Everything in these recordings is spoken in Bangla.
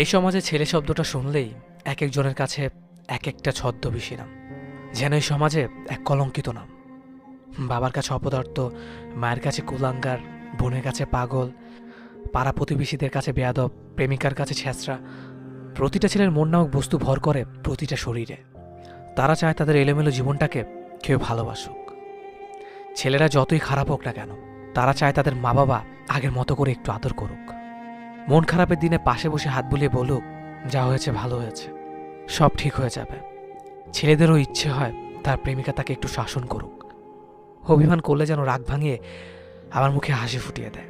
এই সমাজে ছেলে শব্দটা শুনলেই এক একজনের কাছে এক একটা ছদ্মবেশী নাম, যেন এই সমাজে এক কলঙ্কিত নাম। বাবার কাছে অপদার্থ, মায়ের কাছে কুলাঙ্গার, বোনের কাছে পাগল, পাড়া প্রতিবেশীদের কাছে বেয়াদব, প্রেমিকার কাছে ছেঁচড়া। প্রতিটা ছেলের মন নামক বস্তু ভর করে প্রতিটা শরীরে। তারা চায় তাদের এলোমেলো জীবনটাকে কেউ ভালোবাসুক। ছেলেরা যতই খারাপ হোক না কেন, তারা চায় তাদের মা বাবা আগের মতো করে একটু আদর করুক। মন খারাপের দিনে পাশে বসে হাত বুলিয়ে বলুক, যা হয়েছে ভালো হয়েছে, সব ঠিক হয়ে যাবে। ছেলেদেরও ইচ্ছে হয় তার প্রেমিকা তাকে একটু শাসন করুক, অভিমান করলে যেন রাগ ভাঙিয়ে আমার মুখে হাসি ফুটিয়ে দেয়।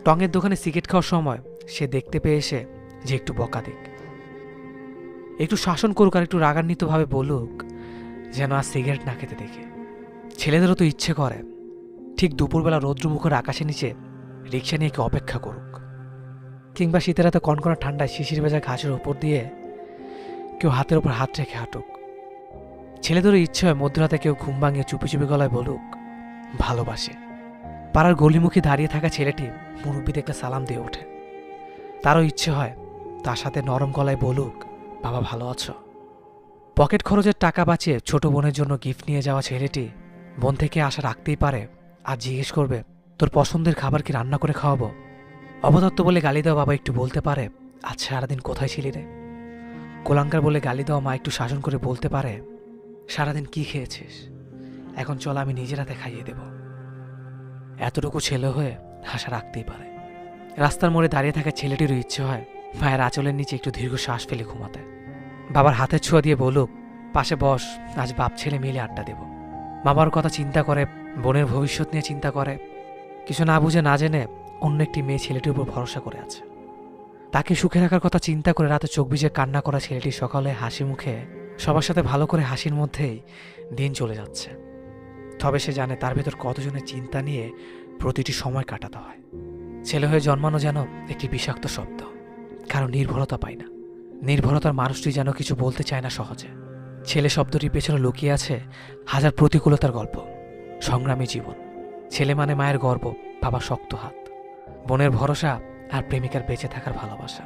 টঙের দোকানে সিগারেট খাওয়ার সময় সে দেখতে পেয়ে এসে যে একটু বকা দিক, একটু শাসন করুক, আর একটু রাগান্বিতভাবে বলুক যেন আর সিগারেট না খেতে দেখে। ছেলেদেরও তো ইচ্ছে করে ঠিক দুপুরবেলা রৌদ্রমুখর আকাশের নিচে রিক্সা নিয়ে কেউ অপেক্ষা করুক, কিংবা শীতের রাতে কনকনা ঠান্ডায় শিশির ভেজা ঘাসের ওপর দিয়ে কেউ হাতের ওপর হাত রেখে হাঁটুক। ছেলেদেরও ইচ্ছে হয় মধ্যরাতে কেউ ঘুম ভাঙিয়ে চুপি চুপি গলায় বলুক ভালোবাসে। পাড়ার গলিমুখী দাঁড়িয়ে থাকা ছেলেটি মুরব্বি দেখলে সালাম দিয়ে ওঠে। তারও ইচ্ছে হয় তার সাথে নরম গলায় বলুক বাবা ভালো আছো। পকেট খরচের টাকা বাঁচিয়ে ছোট বোনের জন্য গিফট নিয়ে যাওয়া ছেলেটি বোন থেকে আশা রাখতেই পারে, আর জিজ্ঞেস করবে তোর পছন্দের খাবার কি রান্না করে খাওয়াবো। অপদার্থ বলে গালি দেওয়া বাবা একটু বলতে পারে আজ সারাদিন কোথায় ছিলি রে। কোলাঙ্কার বলে গালি দেওয়া মা একটু শাসন করে বলতে পারে সারাদিন কি খেয়েছিস, এখন চল আমি নিজের হাতে খাইয়ে দেব। এতটুকু ছেলে হয়ে আশা রাখতেই পারে। রাস্তার মোড়ে দাঁড়িয়ে থাকা ছেলেটিরও ইচ্ছে হয় মায়ের আঁচলের নিচে একটু দীর্ঘ শ্বাস ফেলে ঘুমাতে, বাবার হাতের ছোঁয়া দিয়ে বলুক পাশে বস, আজ বাপ ছেলে মিলে আড্ডা দেব। বাবার কথা চিন্তা করে, বোনের ভবিষ্যৎ নিয়ে চিন্তা করে, কিছু না বুঝে না জেনে অন্য একটি মেয়ে ছেলেটির উপর ভরসা করে আছে। তাকে সুখে রাখার কথা চিন্তা করে রাতে চোখ ভিজে কান্না করা ছেলেটি সকালে হাসি মুখে সবার সাথে ভালো করে হাসির মধ্যেই দিন চলে যাচ্ছে। তবে সে জানে তার ভেতর কতজনের চিন্তা নিয়ে প্রতিটি সময় কাটাতে হয়। ছেলে হয়ে জন্মানো যেন একটি বিষাক্ত শব্দ, কারণ নির্ভরতা পায় না। নির্ভরতার মানুষটি যেন কিছু বলতে চায় না সহজে। ছেলে শব্দটির পেছনে লুকিয়ে আছে হাজার প্রতিকূলতার গল্প, সংগ্রামী জীবন। ছেলে মানে মায়ের গর্ব, বাবার শক্ত হাত, বোনের ভরসা, আর প্রেমিকার বেঁচে থাকার ভালোবাসা।